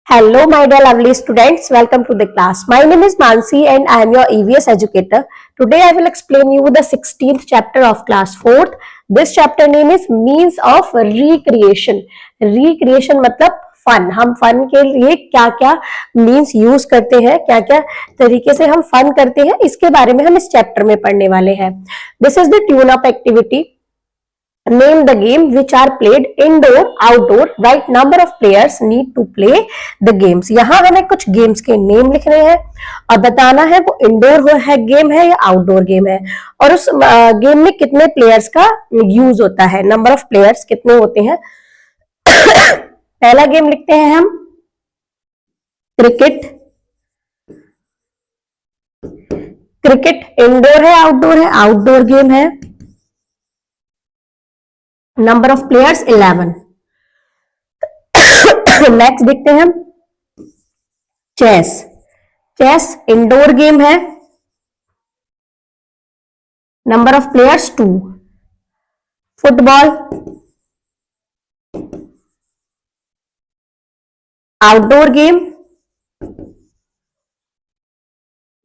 Hello, my dear lovely students. Welcome to the class. My name is Mansi and I am your EVS educator. Today I will explain you the 16th chapter of class 4th. This chapter name is means of recreation. Recreation मतलब fun. हम fun के लिए क्या क्या means use करते हैं, क्या क्या तरीके से हम फन करते हैं, इसके बारे में हम इस चैप्टर में पढ़ने वाले हैं. This is the tune up activity. Name the game which are played indoor, outdoor. Right number of players need to play the games. यहाँ हमें कुछ गेम्स के नेम लिखने हैं और बताना है वो इंडोर है गेम है या आउटडोर गेम है और उस गेम में कितने प्लेयर्स का यूज होता है, नंबर ऑफ प्लेयर्स कितने होते हैं. पहला गेम लिखते हैं हम क्रिकेट. क्रिकेट इंडोर है आउटडोर है? आउटडोर गेम है. Number of players 11. नेक्स्ट देखते हैं हम चेस. चेस इंडोर गेम है. Number of players 2. Football outdoor game.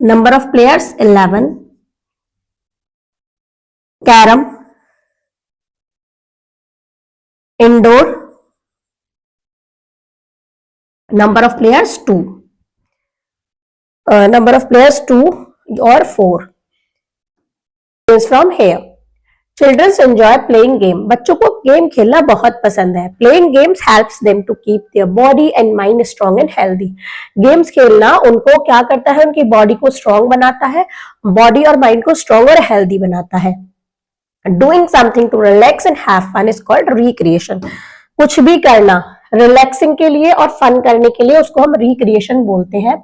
Number of players 11. Carrom indoor. number of players 2. Number of players 2 or 4 is from here. Children enjoy playing game. बच्चों को game खेलना बहुत पसंद है. Playing games helps them to keep their body and mind strong and healthy. Games खेलना उनको क्या करता है, उनकी बॉडी को स्ट्रांग बनाता है, बॉडी और माइंड को स्ट्रांग और हेल्दी बनाता है. Doing something to relax and have fun is called recreation. कुछ भी करना रिलैक्सिंग के लिए और फन करने के लिए उसको हम रिक्रिएशन बोलते हैं.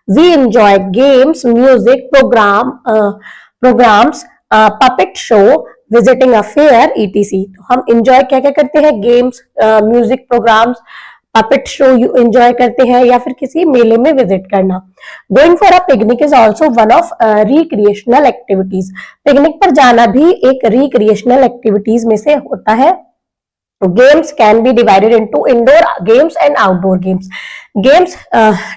We enjoy games, music, programs, puppet show, visiting a fair, etc. तो हम enjoy क्या क्या करते हैं? Games, music, programmes, puppet show enjoy करते हैं या फिर किसी मेले में विजिट करना. Going for a picnic is also one of recreational activities. Picnic पर जाना भी एक रिक्रिएशनल एक्टिविटीज में से होता है. Games can be divided into indoor games and outdoor games. Games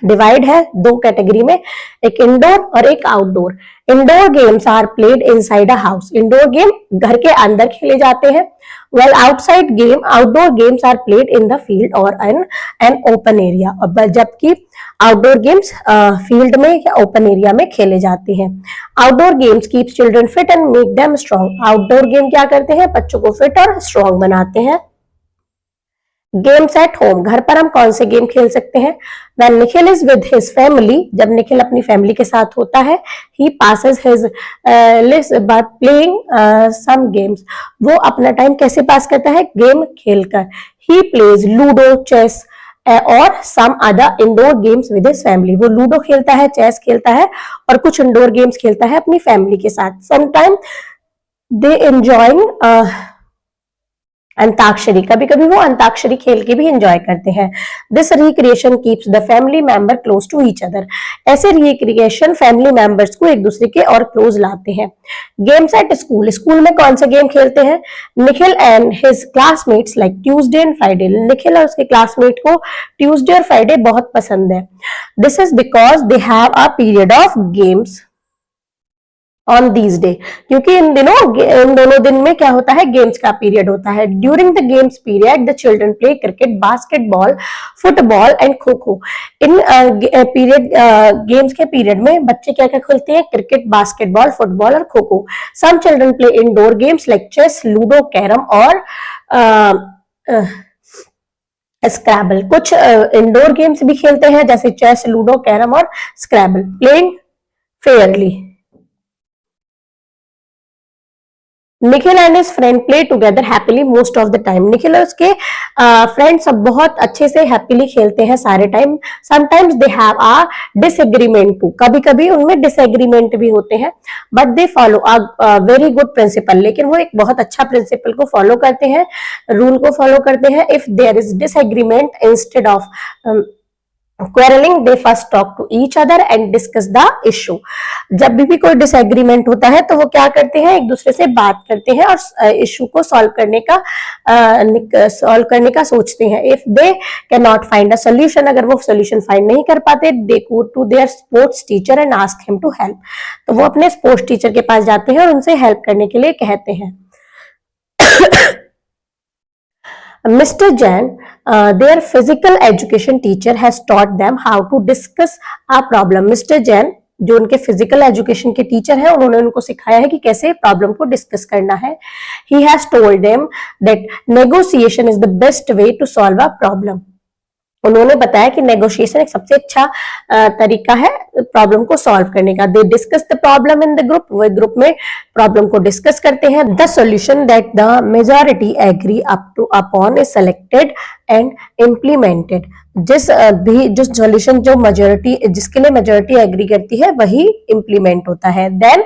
divide है दो कैटेगरी में, एक इंडोर और एक outdoor. Indoor games are played inside a house. Indoor game घर के अंदर खेले जाते हैं. While outdoor games are played in the field or an open area. जबकि आउटडोर गेम्स फील्ड में या ओपन एरिया में खेले जाते हैं. Outdoor games keeps children fit and make them strong. Outdoor game क्या करते हैं? बच्चों को फिट और स्ट्रॉन्ग बनाते हैं. Games at home. घर पर हम कौन से गेम खेल सकते हैं? When Nikhil is with his family. जब निखिल अपनी फैमिली के साथ होता है, he passes his list by playing some games. वो अपना टाइम कैसे पास करता है? गेम खेलकर. He plays लूडो, चेस और some other indoor games with his family. वो लूडो खेलता है, चेस खेलता है और कुछ इंडोर गेम्स खेलता है अपनी फैमिली के साथ. Sometimes they enjoying antakshari. कभी कभी वो अंताक्षरी खेल के भी एंजॉय करते हैं. This recreation keeps the family member close to each other. ऐसे रिक्रिएशन फैमिली मेंबर्स को एक दूसरे के और क्लोज लाते हैं. Games at school. स्कूल में कौन से गेम खेलते हैं? Nikhil and his classmates like Tuesday and Friday. Nikhil और उसके क्लासमेट को ट्यूसडे और फ्राइडे बहुत पसंद है. This is because they have a period of games on these day. क्योंकि इन दोनों दिन में क्या होता है? गेम्स का पीरियड होता है. During the games period the children play cricket, basketball, football and kho kho. In period games के पीरियड में बच्चे क्या क्या खेलते हैं? क्रिकेट, बास्केटबॉल, फुटबॉल और kho kho. Some children play indoor games like chess, ludo, carrom और स्क्रैबल. कुछ इंडोर गेम्स भी खेलते हैं जैसे चेस, लूडो, कैरम और scrabble. Playing fairly. Nikhil and his friend play together happily most of the time. Nikhil और उसके फ्रेंड सब बहुत अच्छे से हैप्पीली खेलते हैं सारे time. Sometimes they have a disagreement too. कभी कभी उनमें डिसएग्रीमेंट भी होते हैं. But they follow a very good principle. लेकिन वो एक बहुत अच्छा प्रिंसिपल को फॉलो करते हैं, रूल को फॉलो करते हैं. If there is disagreement instead of quarrelling, they first talk to each other and discuss the issue. जब भी कोई डिसएग्रीमेंट होता है तो वो क्या करते हैं, एक दूसरे से बात करते हैं और इशू को सॉल्व करने का सोचते हैं। If they can not find a solution, अगर वो सोल्यूशन फाइंड नहीं कर पाते, they go to their sports teacher and ask him to help. तो वो अपने स्पोर्ट्स टीचर के पास जाते हैं और उनसे हेल्प करने के लिए कहते हैं। Mr. Jain, their physical education teacher has taught them how to discuss a problem. Mr. Jain, जो उनके फिजिकल एजुकेशन के टीचर हैं, उन्होंने उनको सिखाया है कि कैसे प्रॉब्लम को डिस्कस करना है। He has told them that negotiation is the best way to solve a problem. उन्होंने बताया कि नेगोशिएशन एक सबसे अच्छा तरीका है प्रॉब्लम को सॉल्व करने का। They discuss the problem in the group, वो ग्रुप में प्रॉब्लम को डिस्कस करते हैं। The solution that the majority agree up to upon is selected and implemented. जो सॉल्यूशन जो मेजॉरिटी जिसके लिए मेजॉरिटी एग्री करती है वही इम्प्लीमेंट होता है। Then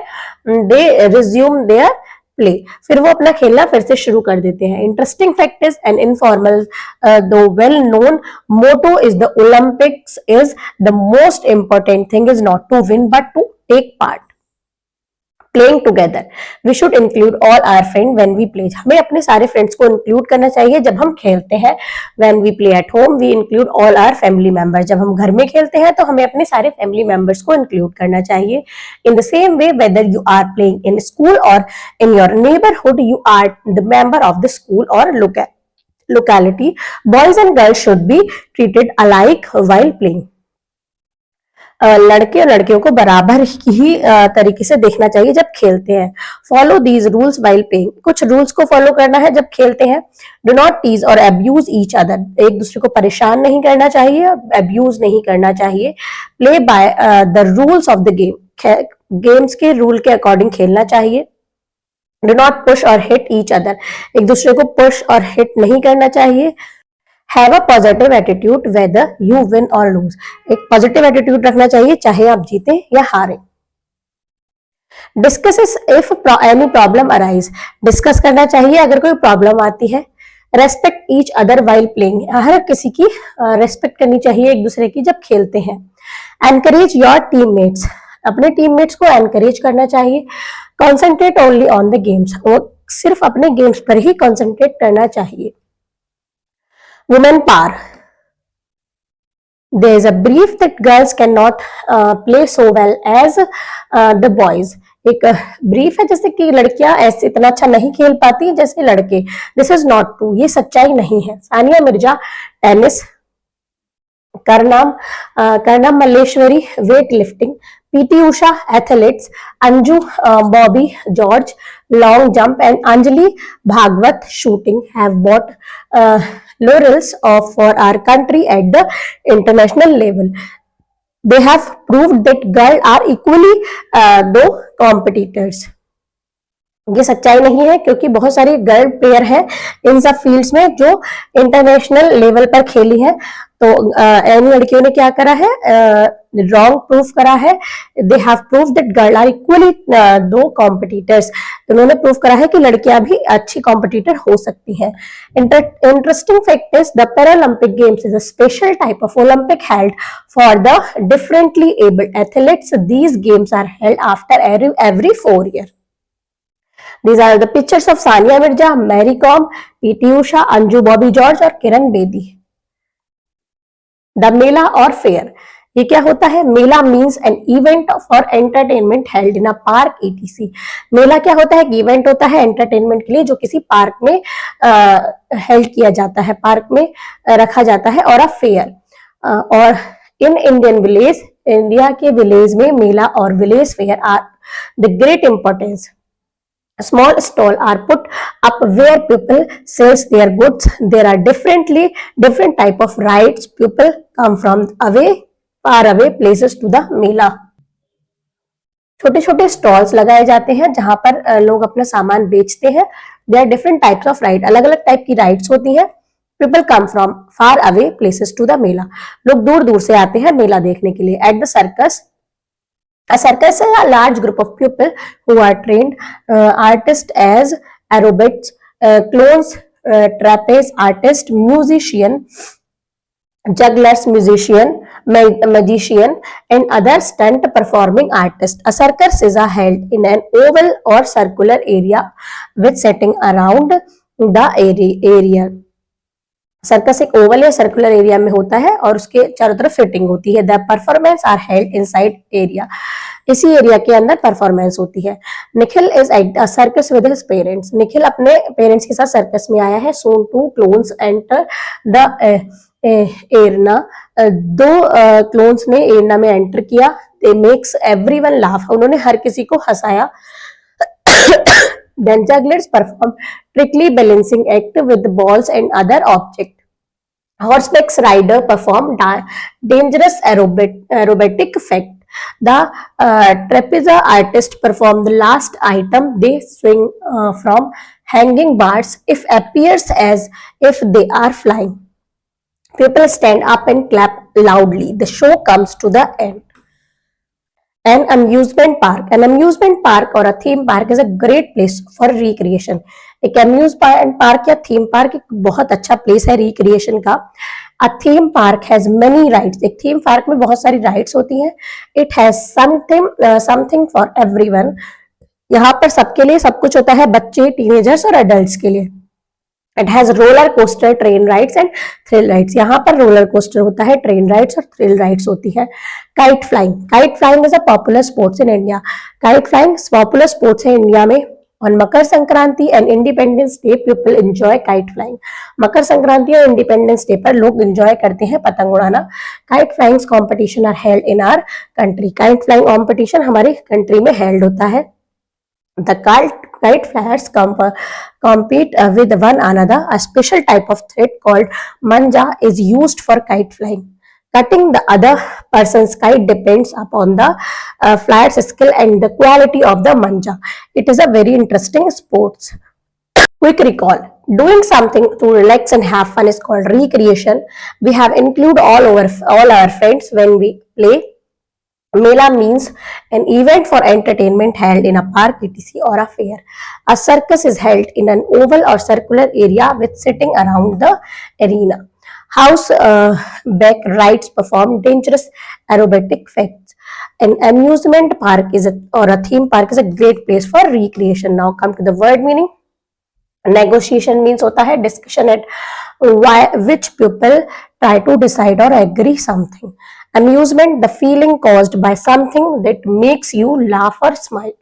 they resume their play, फिर वो अपना खेलना फिर से शुरू कर देते हैं। Interesting fact is an informal though well known motto is the Olympics is the most important thing is not to win but to take part playing together. We should include all our friend when we play, हमें अपने सारे friends को include करना चाहिए जब हम खेलते हैं। When we play at home we include all our family members, जब हम घर में खेलते हैं तो हमें अपने सारे फैमिली मेंबर्स को इंक्लूड करना चाहिए। In the same way whether you are playing in school और in your neighbourhood, you are the member of the school और locality, boys and girls should be treated alike while playing. लड़के और लड़कियों को बराबर ही तरीके से देखना चाहिए जब खेलते हैं। Follow these rules while playing, कुछ रूल्स को फॉलो करना है जब खेलते हैं। डू नॉट टीज और अब्यूज ईच अदर, एक दूसरे को परेशान नहीं करना चाहिए, अब्यूज नहीं करना चाहिए। Play by the rules of the game, games के रूल के अकॉर्डिंग खेलना चाहिए। डू नॉट पुश और हिट ईच अदर, एक दूसरे को पुश और हिट नहीं करना चाहिए। Have a positive attitude whether you win और लूज, एक पॉजिटिव एटीट्यूड रखना चाहिए चाहे आप जीते या हारे। Discuss if any problem arise, discuss करना चाहिए अगर कोई प्रॉब्लम आती है। Respect each other while playing, हर किसी की रेस्पेक्ट करनी चाहिए एक दूसरे की जब खेलते हैं। एनकरेज योर टीममेट्स, अपने टीममेट्स को एनकरेज करना चाहिए। Concentrate only on the games, वो सिर्फ अपने गेम्स पर ही कॉन्सेंट्रेट करना चाहिए। Women power. There is a belief that girls cannot play so well as the boys. एक ब्रीफ है जैसे कि लड़कियां ऐसे इतना अच्छा नहीं खेल पाती जैसे लड़के। दिस इज नॉट ट्रू, ये सच्चाई नहीं है। Sania Mirza tennis, Karnam Malleswari weight lifting, PT Usha athletes, Anju Bobby George long jump and Anjali Bhagwat shooting have bought laurels for our country at the international level. They have proved that girls are equally though competitors. ये सच्चाई नहीं है क्योंकि बहुत सारी गर्ल प्लेयर हैं इन सब फील्ड्स में जो इंटरनेशनल लेवल पर खेली है। तो इन लड़कियों ने क्या करा है, रॉन्ग प्रूफ करा है। They have prove that girl are equally do competitors, उन्होंने प्रूव करा है कि लड़कियां भी अच्छी कॉम्पिटिटर हो सकती हैं। Interesting fact is the Paralympic Games is a special type of Olympic held for the differently abled athletes. These games are held after every 4 years. These are the pictures of Sania Mirza, Mary Kom, PT Usha, Anju Bobby George और Kiran Bedi. The मेला और fair, ये क्या होता है? Mela means an event for entertainment held in a park etc. मेला क्या होता है? इवेंट होता है एंटरटेनमेंट के लिए जो किसी पार्क में हेल्ड किया जाता है, पार्क में रखा जाता है। और अ फेयर, और इन इंडियन विलेज, इंडिया के विलेज में मेला और village fair are the great importance. Small stall are put up where people sells their goods. There are different type of rides. People come from far away places to the मेला। छोटे छोटे stalls लगाए जाते हैं जहां पर लोग अपना सामान बेचते हैं। There are different types of ride, अलग अलग टाइप की राइड्स होती है। People come from far away places to the मेला, लोग दूर दूर से आते हैं मेला देखने के लिए। At the circus, a circus is a large group of people who are trained artists as aerobats, clowns, trapeze artists, musician, jugglers, musician, magician, and other stunt performing artists. A circus is held in an oval or circular area with setting around the area. Circus एक Oval या circular area में होता है और उसके चारों तरफ fitting होती है. The performance are held inside area. इसी एरिया के अंदर परफॉर्मेंस होती है. Nikhil is at a circus with his parents. Nikhil अपने पेरेंट्स के साथ सर्कस में आया है. Soon two clowns enter the arena. दो क्लोन्स ने एरना में एंटर किया. They makes everyone laugh. उन्होंने हर किसी को हंसाया. Then jugglers perform tricky balancing act with balls and other objects. Horseback rider perform dangerous aerobatic feat. The trapeze artist perform the last item. They swing from hanging bars. If appears as if they are flying. People stand up and clap loudly. The show comes to the end. An amusement park or a theme park is a great place for recreation. एक amusement park या theme park एक बहुत अच्छा place है recreation का. A theme park has many rides. एक theme park में बहुत सारी rides होती हैं. It has something for everyone. यहाँ पर सबके लिए सब कुछ होता है, बच्चे, teenagers और adults के लिए. It has roller coaster, train rides and thrill rides. यहाँ पर roller coaster होता है, train rides और thrill rides होती है. Kite flying is a popular sports in India. Kite flying popular sports है इंडिया में. On Makar Sankranti and Independence Day, people enjoy kite flying. Makar Sankranti और Independence Day पर लोग enjoy करते हैं पतंग उड़ाना. Kite flying competition are held in our country. Kite flying competition हमारे country में held होता है. The kite flyers compete with one another. A special type of thread called manja is used for kite flying. Cutting the other person's kite depends upon the flyer's skill and the quality of the manja. It is a very interesting sport. Quick recall. Doing something to relax and have fun is called recreation. We have included all our friends when we play. Mela means an event for entertainment held in a park, etc. or a fair. A circus is held in an oval or circular area with sitting around the arena. Horseback rides perform dangerous aerobatic feats. An amusement park or a theme park is a great place for recreation. Now come to the word meaning. Negotiation means होता है discussion at which people try to decide or agree something. Amusement, the feeling caused by something that makes you laugh or smile.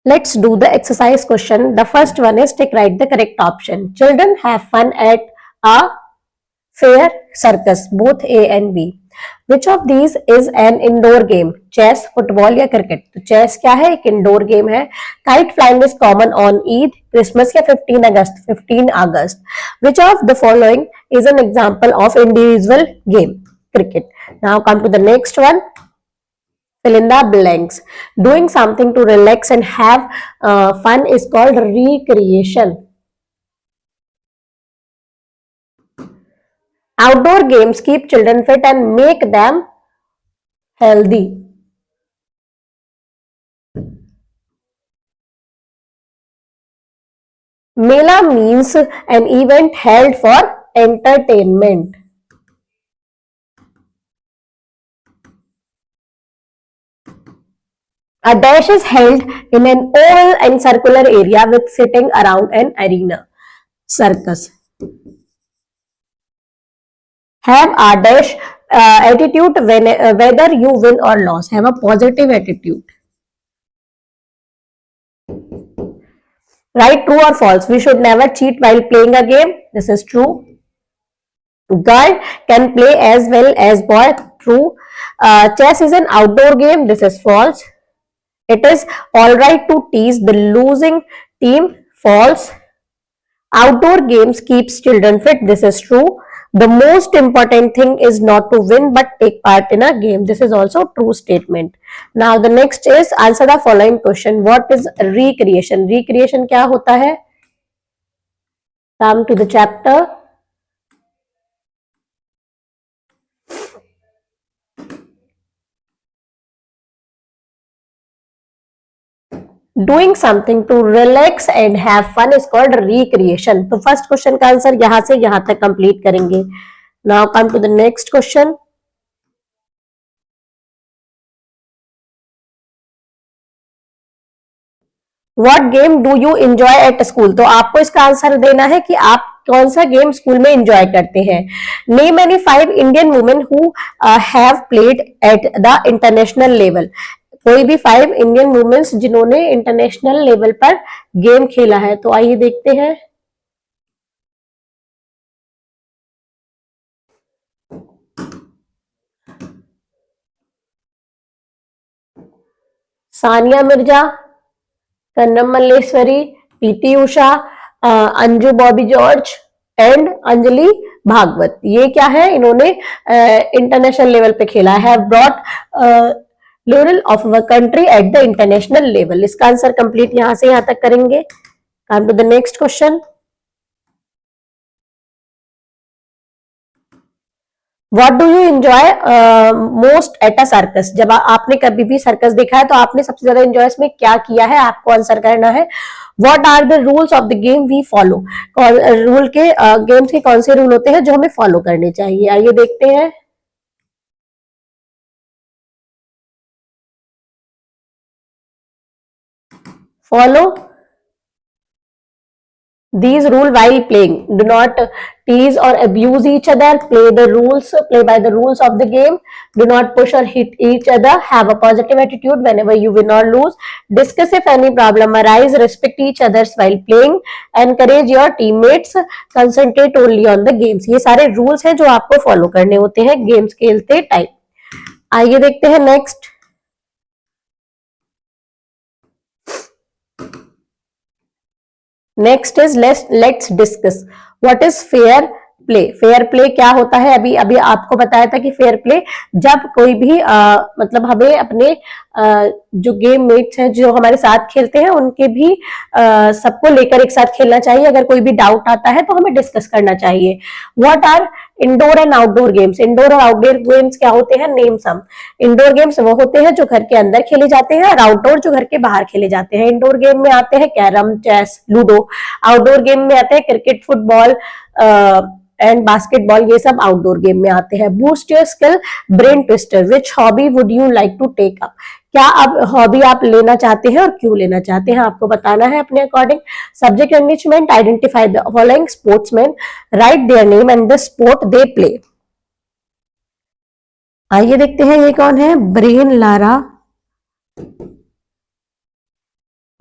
Let's do the exercise question. The first one is write the correct option. Children have fun at a fair, circus, both A and B. Which of these is an indoor game? Chess, football या cricket? तो chess क्या है? एक indoor game है. Kite flying is common on Eid, Christmas या 15 August. Which of the following is an example of individual game? Cricket. Now come to the next one. Fill in the blanks. Doing something to relax and have fun is called recreation. Outdoor games keep children fit and make them healthy. Mela means an event held for entertainment. A dash is held in an oval and circular area with sitting around an arena. Circus. Have a dash attitude whether you win or lose. Have a positive attitude. Write true or false. We should never cheat while playing a game. This is true. Girl can play as well as boy. True. Chess is an outdoor game. This is false. It is alright to tease the losing team. False. Outdoor games keeps children fit. This is true. The most important thing is not to win but take part in a game. This is also true statement. Now the next is answer the following question. What is recreation? Recreation क्या होता है? Come to the chapter. Doing something to relax and have fun is called recreation. तो first question का answer यहां से यहां तक complete करेंगे. Now come to the next question. What game do you enjoy at school, तो आपको इसका आंसर देना है कि आप कौन सा गेम स्कूल में एंजॉय करते हैं। Name any 5 Indian women who have played at the international level, कोई भी 5 इंडियन वुमेन्स जिन्होंने इंटरनेशनल लेवल पर गेम खेला है। तो आइए देखते हैं। Sania Mirza, Karnam Malleswari, PT Usha, Anju Bobby George and Anjali Bhagwat. ये क्या है, इन्होंने इंटरनेशनल लेवल पे खेला है, brought laurel of our country at the international level. इसका आंसर कंप्लीट यहां से यहां तक करेंगे। कम to the next question. What do you enjoy most at a circus, जब आपने कभी भी सर्कस देखा है तो आपने सबसे ज्यादा एंजॉय इसमें क्या किया है, आपको आंसर करना है। What are the rules of the game we follow, rule के गेम्स के कौन से रूल होते हैं जो हमें फॉलो करने चाहिए, आइए देखते हैं। Follow these rule while playing, do not tease or abuse each other, play by the rules of the game, do not push or hit each other, have a positive attitude whenever you win or lose, discuss if any problem arise, respect each others while playing, encourage your teammates, concentrate only on the games। ये सारे rules हैं जो आपको follow करने होते हैं games खेलते time. आइए देखते हैं next. Next is let's discuss what is fair play. Fair play क्या होता है, अभी अभी आपको बताया था कि फेयर प्ले जब कोई भी मतलब हमें अपने जो गेम मेट्स हैं जो हमारे साथ खेलते हैं उनके भी सबको लेकर एक साथ खेलना चाहिए, अगर कोई भी डाउट आता है तो हमें डिस्कस करना चाहिए। What are indoor and outdoor games, indoor और आउटडोर गेम्स क्या होते हैं, नेम सम। इंडोर गेम्स वो होते हैं जो घर के अंदर खेले जाते हैं और आउटडोर जो घर के बाहर खेले जाते हैं। इंडोर गेम में आते हैं carrom, chess, ludo. Outdoor game में आते हैं क्रिकेट, फुटबॉल एंड बास्केटबॉल, ये सब आउटडोर गेम में आते हैं। Boost your skill, brain twister, which hobby would you like to take up, क्या अब हॉबी आप लेना चाहते हैं और क्यों लेना चाहते हैं, आपको बताना है अपने according. Subject enrichment, identify the following sportsman, right their name and the sport they play. आइए देखते हैं ये कौन है, ब्रेन लारा,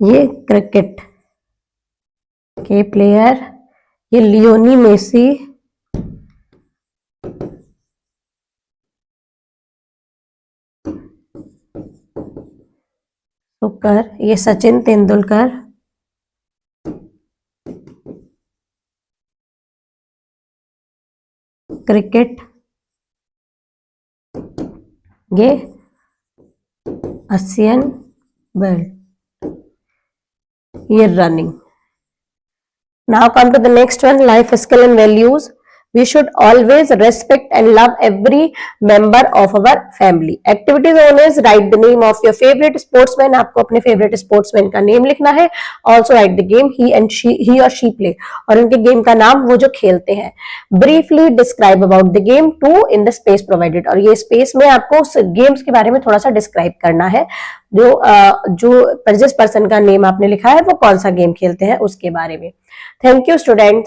ये क्रिकेट के प्लेयर, ये लियोनी मेसी, सुकर, ये सचिन तेंदुलकर, क्रिकेट, ये असियन बेल्ट, ये running. Now come to the next one, life skill and values. We should always respect and love every member of our family. Activities known as write the name of your favorite sportsman, आपको अपने favorite sportsman का name लिखना है। Also write the game he or she play, और उनके game का नाम वो जो खेलते हैं। Briefly describe about the game too in the space provided, और ये स्पेस में आपको उस गेम्स के बारे में थोड़ा सा डिस्क्राइब करना है। जो जिस पर्सन का नेम आपने लिखा है वो कौन सा गेम खेलते हैं उसके बारे में। Thank you students.